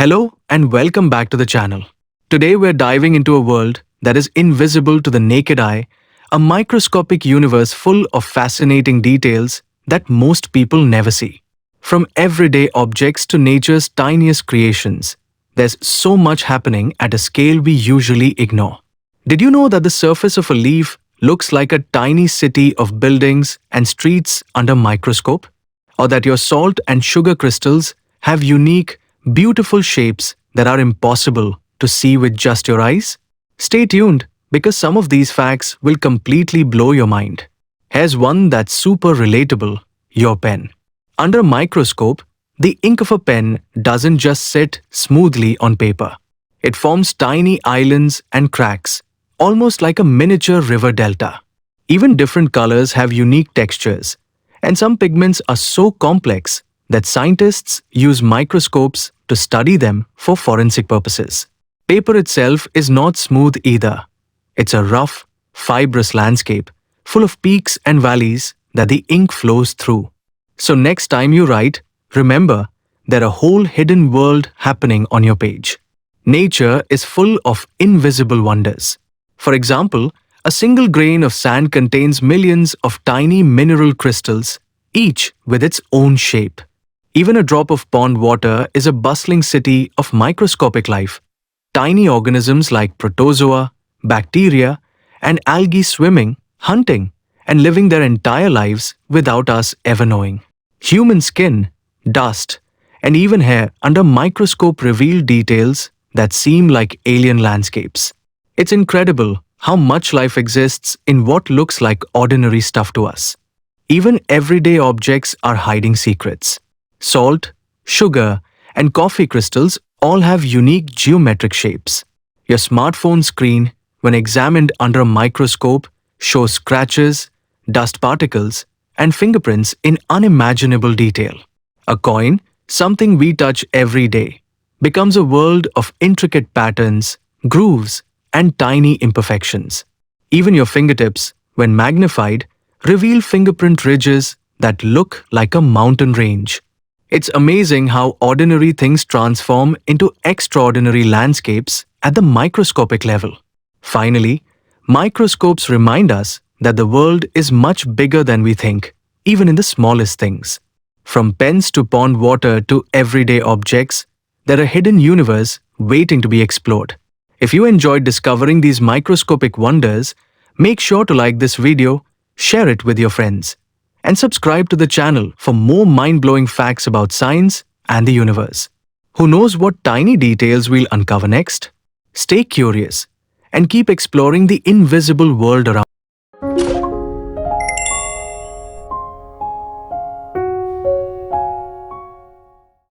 Hello and welcome back to the channel. Today we're diving into a world that is invisible to the naked eye, a microscopic universe full of fascinating details that most people never see. From everyday objects to nature's tiniest creations, there's so much happening at a scale we usually ignore. Did you know that the surface of a leaf looks like a tiny city of buildings and streets under microscope? Or that your salt and sugar crystals have unique, beautiful shapes that are impossible to see with just your eyes? Stay tuned because some of these facts will completely blow your mind. Here's one that's super relatable: your pen. Under a microscope, the ink of a pen doesn't just sit smoothly on paper. It forms tiny islands and cracks, almost like a miniature river delta. Even different colors have unique textures, and some pigments are so complex that scientists use microscopes to study them for forensic purposes. Paper itself is not smooth either. It's a rough, fibrous landscape full of peaks and valleys that the ink flows through. So next time you write, remember there's a whole hidden world happening on your page. Nature is full of invisible wonders. For example, a single grain of sand contains millions of tiny mineral crystals, each with its own shape. Even a drop of pond water is a bustling city of microscopic life. Tiny organisms like protozoa, bacteria, and algae swimming, hunting, and living their entire lives without us ever knowing. Human skin, dust, and even hair under microscope reveal details that seem like alien landscapes. It's incredible how much life exists in what looks like ordinary stuff to us. Even everyday objects are hiding secrets. Salt, sugar, and coffee crystals all have unique geometric shapes. Your smartphone screen, when examined under a microscope, shows scratches, dust particles, and fingerprints in unimaginable detail. A coin, something we touch every day, becomes a world of intricate patterns, grooves, and tiny imperfections. Even your fingertips, when magnified, reveal fingerprint ridges that look like a mountain range. It's amazing how ordinary things transform into extraordinary landscapes at the microscopic level. Finally, microscopes remind us that the world is much bigger than we think, even in the smallest things. From pens to pond water to everyday objects, there are hidden universes waiting to be explored. If you enjoyed discovering these microscopic wonders, make sure to like this video, share it with your friends, and subscribe to the channel for more mind-blowing facts about science and the universe. Who knows what tiny details we'll uncover next? Stay curious and keep exploring the invisible world around.